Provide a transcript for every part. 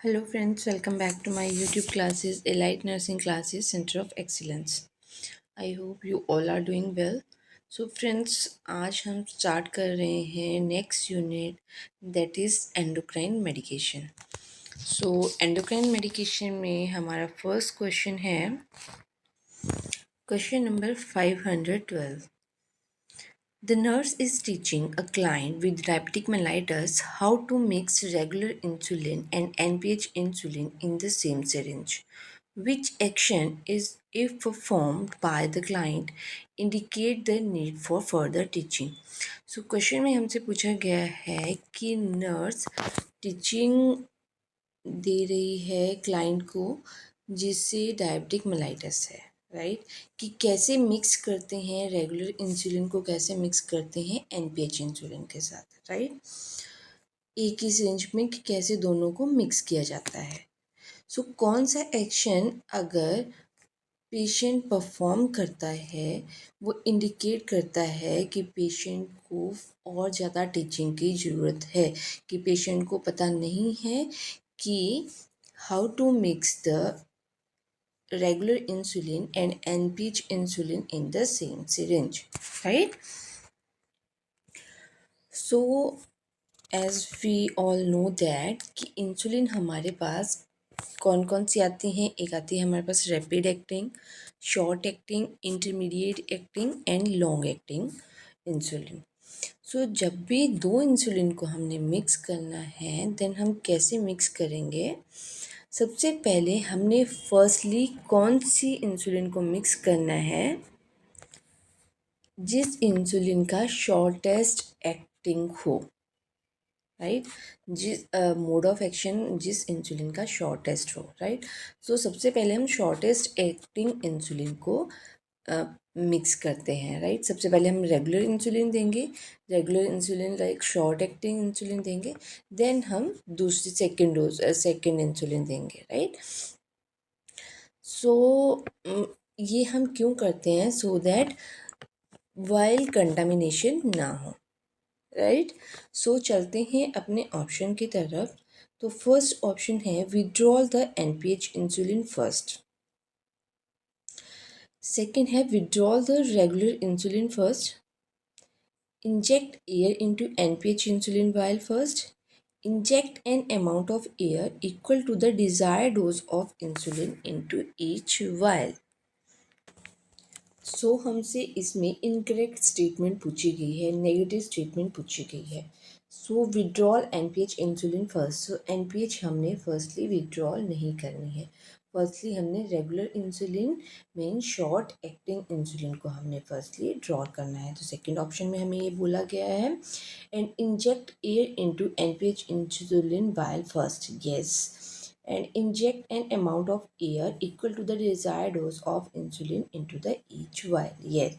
Hello friends, welcome back to my YouTube classes, Elite Nursing Classes Center of Excellence. I hope you all are doing well. So friends, आज हम start कर रहे हैं next unit that is endocrine medication. So endocrine medication में हमारा first question है question number 512. The nurse is teaching a client with diabetic mellitus how to mix regular insulin and NPH insulin in the same syringe. Which action is, if performed by the client, indicate the need for further teaching? So question में हमसे पूछा गया है कि nurse teaching दे रही है client को जिससे डायबिटिक मेलाइटस है, राइट, कि कैसे मिक्स करते हैं रेगुलर इंसुलिन को, कैसे मिक्स करते हैं एनपीएच इंसुलिन के साथ, राइट, एक ही सिरिंज में कि कैसे दोनों को मिक्स किया जाता है. सो कौन सा एक्शन अगर पेशेंट परफॉर्म करता है वो इंडिकेट करता है कि पेशेंट को और ज़्यादा टीचिंग की ज़रूरत है, कि पेशेंट को पता नहीं है कि how to mix the regular insulin and NPH insulin in the same syringe, right? So as we all know that कि इंसुलिन हमारे पास कौन कौन सी आती हैं. एक आती है हमारे पास rapid acting, short acting, intermediate acting and long acting insulin. So जब भी दो इंसुलिन को हमने मिक्स करना है देन हम कैसे मिक्स करेंगे. सबसे पहले हमने फर्स्टली कौन सी इंसुलिन को मिक्स करना है, जिस इंसुलिन का शॉर्टेस्ट एक्टिंग हो, राइट, जिस मोड ऑफ एक्शन जिस इंसुलिन का शॉर्टेस्ट हो, राइट. सो सबसे पहले हम शॉर्टेस्ट एक्टिंग इंसुलिन को मिक्स करते हैं, राइट. सबसे पहले हम रेगुलर इंसुलिन देंगे, regular insulin like short acting insulin देंगे, देन हम दूसरी सेकेंड इंसुलिन देंगे, राइट. सो ये हम क्यों करते हैं, सो दैट वाइल कंटामिनेशन ना हो, राइट. सो चलते हैं अपने ऑप्शन की तरफ. तो फर्स्ट ऑप्शन है withdrawal the NPH insulin first. Second है withdrawal the regular insulin first. Inject air into NPH insulin vial first. Inject an amount of air equal to the desired dose of insulin into each vial. So हमसे इसमें incorrect statement पूछी गई है, negative statement पूछी गई है. सो withdrawal NPH insulin first. सो NPH हमने firstly withdrawal नहीं करनी है. फर्स्टली हमने regular insulin mean short acting insulin को हमने फर्स्टली ड्रॉ करना है. तो सेकंड ऑप्शन में हमें ये बोला गया है and inject air into NPH insulin vial first. Yes, and inject an amount of air equal to the desired dose of insulin into the each vial. Yes,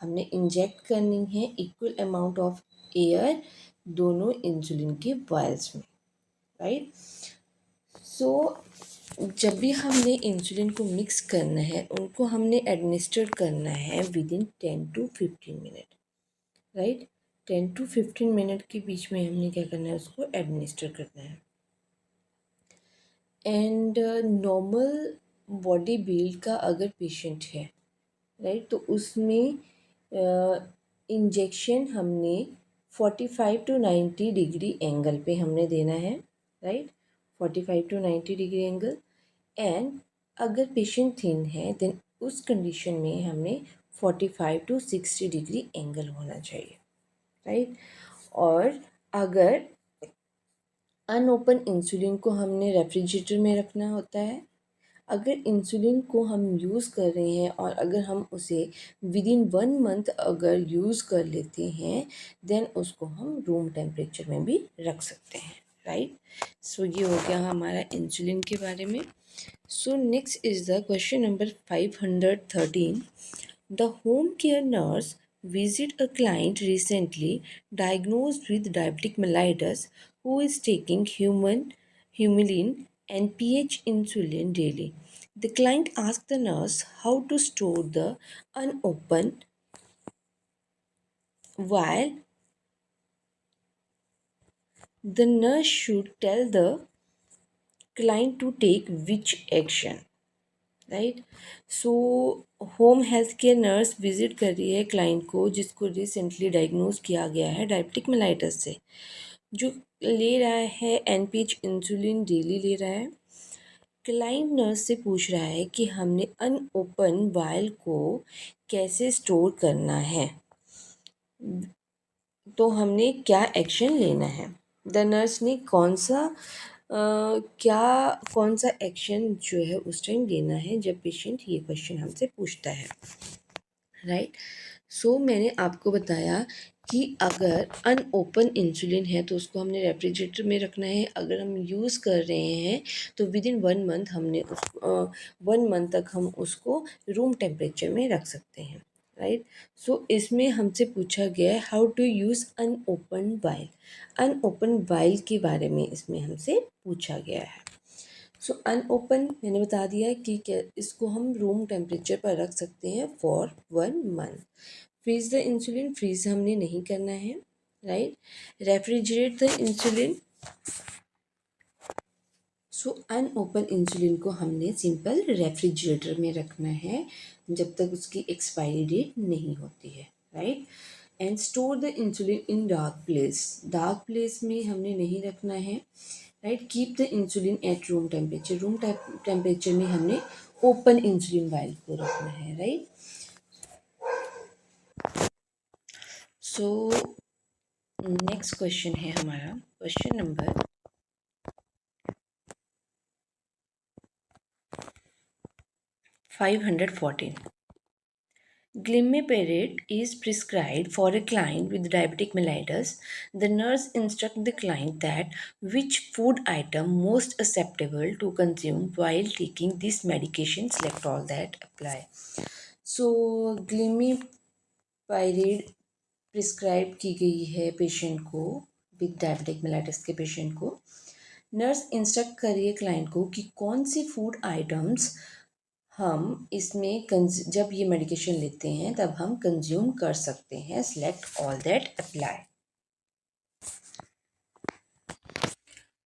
हमने इंजेक्ट करनी है इक्वल अमाउंट ऑफ एयर दोनों insulin के vials में, right. सो जब भी हमने insulin को मिक्स करना है उनको हमने एडमिनिस्टर करना है with in 10 to 15 minute, right. 10 to 15 minute के बीच में हमने क्या करना है, उसको एडमिनिस्टर करना है. एंड नॉर्मल बॉडी बिल्ड का अगर पेशेंट है, राइट, तो उसमें इंजेक्शन हमने 45 to 90 डिग्री एंगल पे हमने देना है, right, 45 to 90 degree angle. And अगर पेशेंट थिन है देन उस कंडीशन में हमने 45 to 60 डिग्री एंगल होना चाहिए, राइट. और अगर अनओपन इंसुलिन को हमने रेफ्रिजरेटर में रखना होता है. अगर इंसुलिन को हम यूज़ कर रहे हैं और अगर हम उसे विद इन 1 मंथ अगर यूज़ कर लेते हैं देन उसको हम रूम टेम्परेचर में भी रख सकते हैं, राइट. सो ये हो गया हमारा इंसुलिन के बारे में. So next is the question number 513. The home care nurse visit a client recently diagnosed with diabetic mellitus who is taking humulin and pH insulin daily. The client asked the nurse how to store the unopened vial. The nurse should tell the client to take which action, right. So home health care nurse visit कर रही है client को जिसको recently diagnose किया गया है diabetic mellitus से, जो ले रहा है एनपीएच इंसुलिन डेली ले रहा है. क्लाइंट नर्स से पूछ रहा है कि हमने अनओपन वायल को कैसे स्टोर करना है, तो हमने क्या एक्शन लेना है. द नर्स ने कौन सा एक्शन जो है उस टाइम लेना है जब पेशेंट ये क्वेश्चन हमसे पूछता है, राइट. सो मैंने आपको बताया कि अगर अनओपन इंसुलिन है तो उसको हमने रेफ्रिजरेटर में रखना है. अगर हम यूज़ कर रहे हैं तो विद इन 1 मंथ हमने उसको 1 मंथ तक हम उसको रूम टेम्परेचर में रख सकते हैं, राइट. सो इसमें हमसे पूछा गया है how to use unopen vial. Unopen vial के बारे में इसमें हमसे पूछा गया है. सो अनओपन मैंने बता दिया है कि क्या इसको हम रूम टेम्परेचर पर रख सकते हैं for 1 month. Freeze the insulin, freeze हमने नहीं करना है, right. Refrigerate the insulin. So unopen insulin को हमने सिंपल रेफ्रिजरेटर में रखना है जब तक उसकी एक्सपायरी डेट नहीं होती है, right. And store the insulin in dark place. Dark place में हमने नहीं रखना है, right. Keep the insulin at room temperature. Room temperature में हमने ओपन इंसुलिन वाइल को रखना है, राइट. सो नेक्स्ट क्वेश्चन है हमारा question number 514. Glimepiride is prescribed for a client with diabetic mellitus. The nurse instructs the client that which food item most acceptable to consume while taking this medication. Select all that apply. So Glimepiride prescribe की गई है patient को, with diabetic mellitus के patient को. Nurse instruct करिए client को कि कौन सी फूड आइटम्स हम इसमें जब ये मेडिकेशन लेते हैं तब हम कंज्यूम कर सकते हैं. Select all that apply.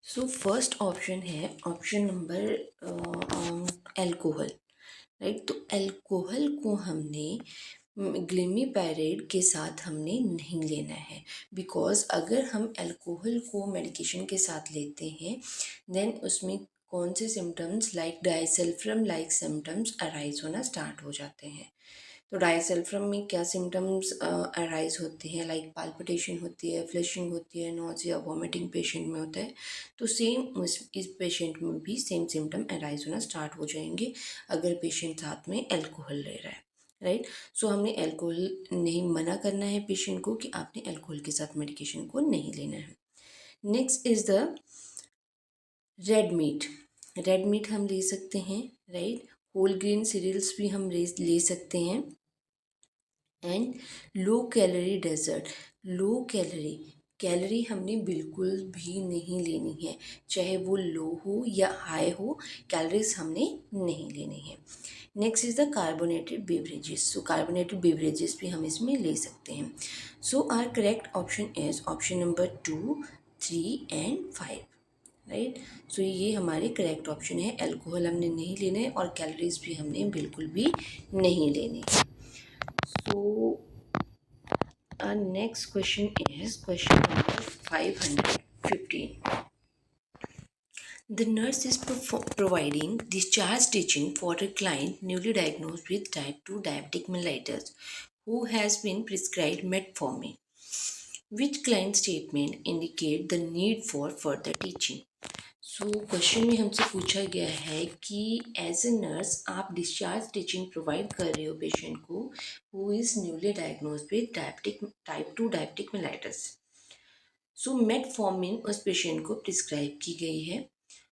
So first option है ऑप्शन नंबर एल्कोहल, राइट. तो एल्कोहल को हमने ग्लिमिपेराइड के साथ हमने नहीं लेना है, बिकॉज अगर हम एल्कोहल को मेडिकेशन के साथ लेते हैं देन उसमें कौन से symptoms like disulfiram like symptoms arise होना स्टार्ट हो जाते हैं. तो डाइसल्फाम में क्या सिम्टम्स अराइज होते हैं, लाइक पाल्पिटेशन होती है, फ्लशिंग होती है, नोजिया वॉमिटिंग पेशेंट में होता है. तो सेम इस पेशेंट में भी सेम सिम्टम अराइज होना स्टार्ट हो जाएंगे अगर पेशेंट साथ में एल्कोहल ले रहा है, राइट. सो हमने एल्कोहल नहीं मना करना है पेशेंट को कि आपने एल्कोहल के साथ मेडिकेशन को नहीं लेना है. Next is the red meat. Red meat हम ले सकते हैं, राइट. होल ग्रेन सीरियल्स भी हम ले सकते हैं. And low calorie dessert. Low calorie हमने बिल्कुल भी नहीं लेनी है, चाहे वो लो हो या हाई हो, कैलोरीज हमने नहीं लेनी है. Next is the carbonated beverages. So carbonated beverages भी हम इसमें ले सकते हैं. So our correct option is option number 2, 3 and 5, right. So ये हमारे करेक्ट ऑप्शन है. एल्कोहल हमने नहीं लेना है और कैलोरीज भी हमने बिल्कुल भी नहीं लेनी है. So our next question is question number 515. The nurse is providing discharge stitching for a client newly diagnosed with type 2 diabetic mellitus who has been prescribed metformin. Which client statement indicate the need for further teaching? So question में हमसे पूछा गया है कि as a nurse आप discharge teaching provide कर रहे हो पेशेंट को who is newly diagnosed with type 2 diabetic mellitus. So metformin उस पेशेंट को प्रिस्क्राइब की गई है.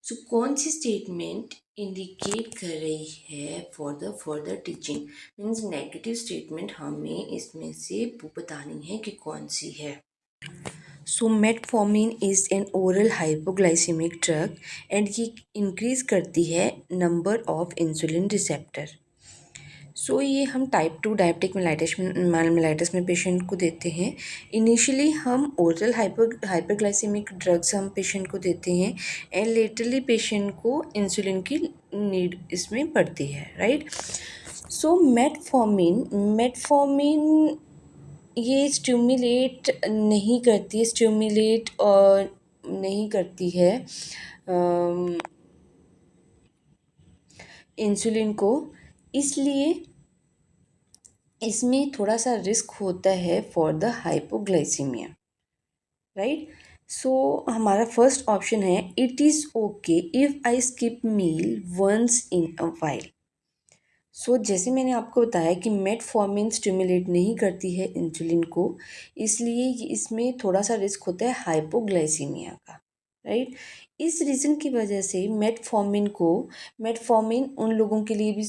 सो कौन सी स्टेटमेंट इंडिकेट कर रही है for the further teaching, means negative statement हमें इसमें से बतानी है कि कौन सी है. So metformin is an oral hypoglycaemic drug and ये इंक्रीज़ करती है number of insulin receptor. So ये हम टाइप 2 डायबिटिक मेलाइटिस में पेशेंट को देते हैं। इनिशियली हम ओरल हाइपरग्लाइसेमिक ड्रग्स हम पेशेंट को देते हैं एंड लेटरली पेशेंट को इंसुलिन की नीड इसमें पड़ती है, राइट। सो मेटफॉर्मिन ये स्टिमुलेट और नहीं करती है इंसुलिन को, इसलिए इसमें थोड़ा सा रिस्क होता है for the hypoglycaemia, right. So हमारा फर्स्ट ऑप्शन है it is okay if I skip meal once in a while. So जैसे मैंने आपको बताया कि मेटफॉर्मिन स्टिमुलेट नहीं करती है इंसुलिन को, इसलिए इसमें थोड़ा सा रिस्क होता है हाइपोग्लाइसीमिया का, राइट। इस रीज़न की वजह से मेटफॉर्मिन उन लोगों के लिए भी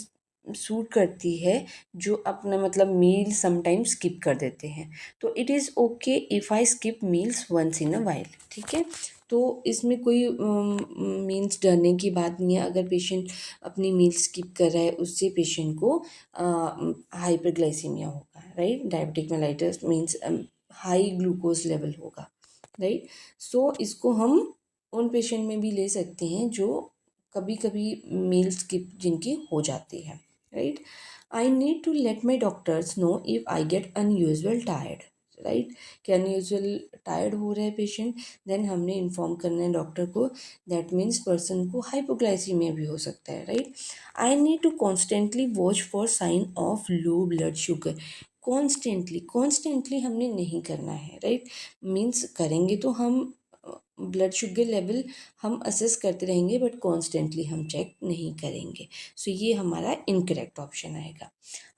सूट करती है जो अपना मतलब मील समटाइम्स स्किप कर देते हैं। तो it is okay if I skip meals once in a while, ठीक है। तो इसमें कोई मीन्स डरने की बात नहीं है। अगर पेशेंट अपनी मील स्किप कर रहा है उससे पेशेंट को हाइपरग्लाइसीमिया होगा, right. Diabetic mellitus means high glucose level होगा, राइट। सो इसको हम उन पेशेंट में भी ले सकते हैं जो कभी कभी मील स्किप जिनकी हो जाती है, right. I need to let my doctors know if I get unusual tired, right. कि अनयूजुअल टायर्ड हो रहा है पेशेंट, देन हमने इन्फॉर्म करना है डॉक्टर को। दैट मीन्स पर्सन को हाइपोग्लाइसीमिया भी हो सकता है, right. I need to constantly watch for sign of low blood sugar. Constantly हमने नहीं करना है, राइट। मीन्स करेंगे तो हम ब्लड शुगर लेवल हम असेस करते रहेंगे बट कॉन्स्टेंटली हम चेक नहीं करेंगे। सो ये हमारा इनकरेक्ट ऑप्शन आएगा।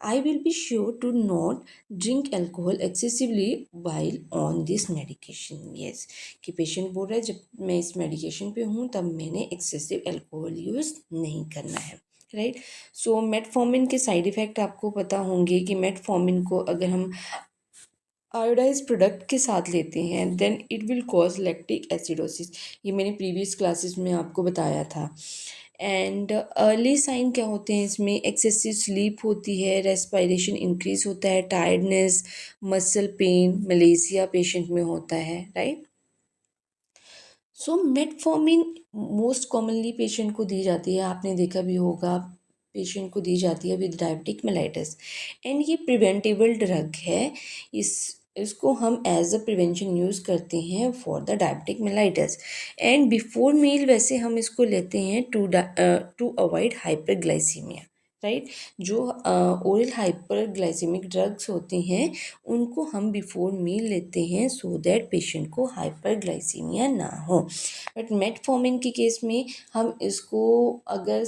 I will be sure to not drink alcohol excessively while on this medication. Yes, कि पेशेंट बोल रहा है जब मैं इस मेडिकेशन पे हूँ तब मैंने एक्सेसिव एल्कोहल यूज़ नहीं करना है, राइट। सो मेटफॉर्मिन के साइड इफ़ेक्ट आपको पता होंगे कि मेटफॉर्मिन को अगर हम आयोडाइज प्रोडक्ट के साथ लेते हैं then it will cause lactic acidosis. ये मैंने प्रीवियस क्लासेस में आपको बताया था। एंड अर्ली साइन क्या होते हैं इसमें? एक्सेसिव स्लीप होती है, रेस्पिरेशन इंक्रीज होता है, tiredness, muscle pain, Malaysia patient में होता है, राइट। सो मेटफॉर्मिन मोस्ट कॉमनली पेशेंट को दी जाती है, आपने देखा भी होगा, पेशेंट को दी जाती है विद डायबिटिक मेलाइटिस एंड ये प्रिवेंटेबल ड्रग है। इस इसको हम एज अ प्रिवेंशन यूज़ करते हैं for the diabetic mellitus and before meal वैसे हम इसको लेते हैं टू अवॉइड हाइपरग्लाइसीमिया, राइट। जो ओरल हाइपरग्लाइसेमिक ड्रग्स होते हैं उनको हम बिफोर मील लेते हैं सो दैट पेशेंट को हाइपरग्लाइसीमिया ना हो। बट मेटफॉर्मिन के केस में हम इसको अगर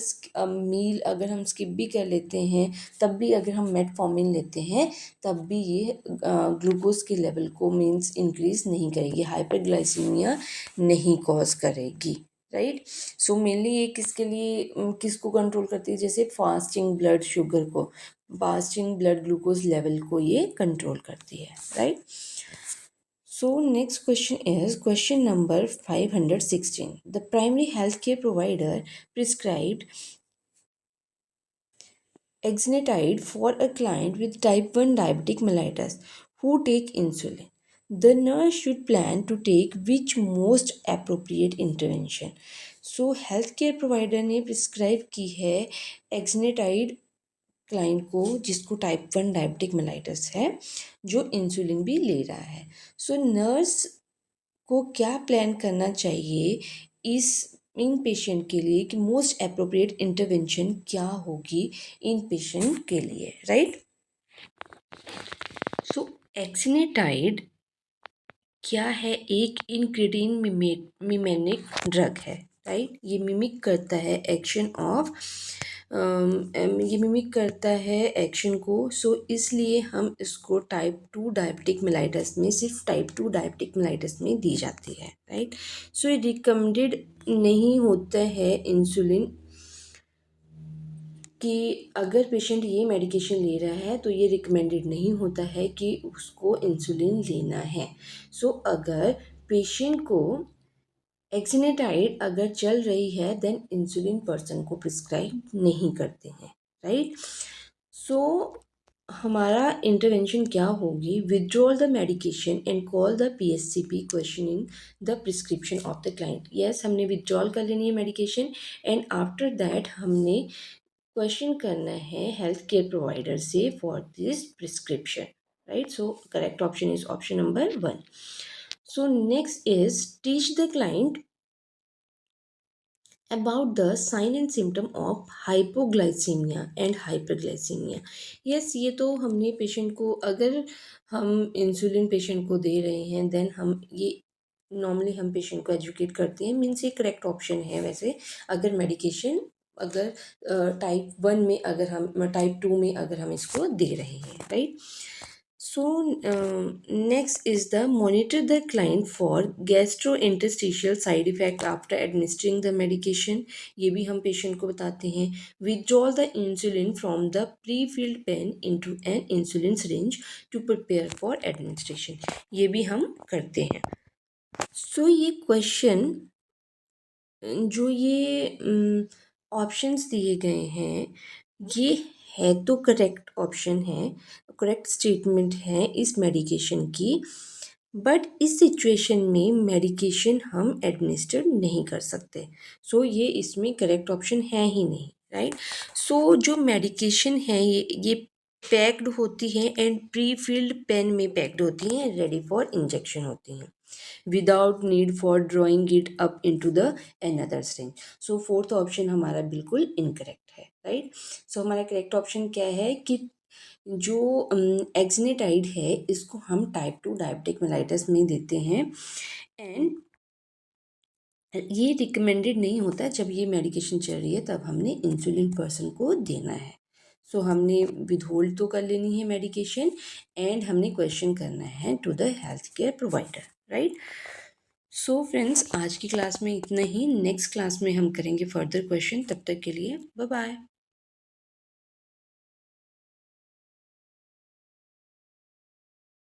मील अगर हम स्किप भी कर लेते हैं तब भी अगर हम मेटफॉर्मिन लेते हैं तब भी ये ग्लूकोज के लेवल को मीन्स इंक्रीज नहीं करेगी, हाइपरग्लाइसीमिया नहीं कॉज करेगी, राइट। सो मेनली ये किसके लिए किसको कंट्रोल करती है? जैसे फास्टिंग ब्लड शुगर को, फास्टिंग ब्लड ग्लूकोज लेवल को ये कंट्रोल करती है, right. So next question is question number 516. The primary healthcare provider prescribed exenatide for a client with type 1 diabetic mellitus who take insulin. The nurse should plan to take which most appropriate intervention. So healthcare provider ने prescribe की है exenatide client को जिसको type 1 diabetic mellitus है, जो insulin भी ले रहा है। सो नर्स को क्या प्लान करना चाहिए इस इन पेशेंट के लिए कि मोस्ट अप्रोप्रिएट इंटरवेंशन क्या होगी इन पेशेंट के लिए, राइट। सो एक्सिनेटाइड क्या है? एक इंक्रेडिन मिमेनिक ड्रग है, राइट। ये मिमिक करता है एक्शन ऑफ ये मिमिक करता है एक्शन को। सो इसलिए हम इसको टाइप 2 डायबिटिक मेलाइटिस में, सिर्फ टाइप 2 डायबिटिक मेलाइटिस में दी जाती है, राइट। सो ये रिकमेंडेड नहीं होता है इंसुलिन कि अगर पेशेंट ये मेडिकेशन ले रहा है तो ये रिकमेंडेड नहीं होता है कि उसको इंसुलिन लेना है। सो अगर पेशेंट को एक्सिनेटाइड अगर चल रही है देन इंसुलिन पर्सन को प्रिस्क्राइब नहीं करते हैं, राइट। सो हमारा इंटरवेंशन क्या होगी, withdrawal the medication and call the PSCP questioning the prescription of the client. Yes, हमने विड्रॉल कर लेनी है मेडिकेशन एंड आफ्टर दैट हमने क्वेश्चन करना है हेल्थ केयर प्रोवाइडर से for this prescription, right. So correct option is option number 1. So next is teach the client about the sign and symptom of hypoglycemia and hyperglycemia. yes, ये तो हमने patient को, अगर हम insulin patient को दे रहे हैं देन हम ये नॉर्मली हम पेशेंट को एजुकेट करते हैं, मीन्स ये करेक्ट ऑप्शन है। वैसे अगर मेडिकेशन, अगर टाइप 1 में, अगर हम टाइप 2 में अगर हम इसको दे रहे हैं, right. So next is the monitor the client for gastrointestinal side effect after administering the medication. ये भी हम पेशेंट को बताते हैं। Withdraw the insulin from the pre-filled pen into an insulin syringe to prepare for administration. ये भी हम करते हैं। So ये क्वेश्चन, जो ये ऑप्शंस दिए गए हैं, ये है तो करेक्ट ऑप्शन है, करेक्ट स्टेटमेंट है इस मेडिकेशन की, बट इस सिचुएशन में मेडिकेशन हम एडमिनिस्टर नहीं कर सकते। सो ये इसमें करेक्ट ऑप्शन है ही नहीं, राइट। सो जो मेडिकेशन है ये पैक्ड होती है एंड प्री फिल्ड पेन में पैक्ड होती हैं, रेडी फॉर इंजेक्शन होती हैं, without need for drawing it up into the another string. So fourth option हमारा बिल्कुल इनकरेक्ट है, राइट। सो हमारा करेक्ट ऑप्शन क्या है कि जो एक्जिनेटाइड है इसको हम टाइप 2 डायबिटिक मेलाइटस में देते हैं एंड ये रिकमेंडेड नहीं होता। जब ये मेडिकेशन चल रही है तब हमने इंसुलिन पर्सन को देना है। सो हमने विदहोल्ड तो कर लेनी है मेडिकेशन एंड हमने क्वेश्चन करना है to the health care provider, right. So friends, आज की क्लास में इतना ही। नेक्स्ट क्लास में हम करेंगे फर्दर क्वेश्चन। तब तक के लिए बाय बाय।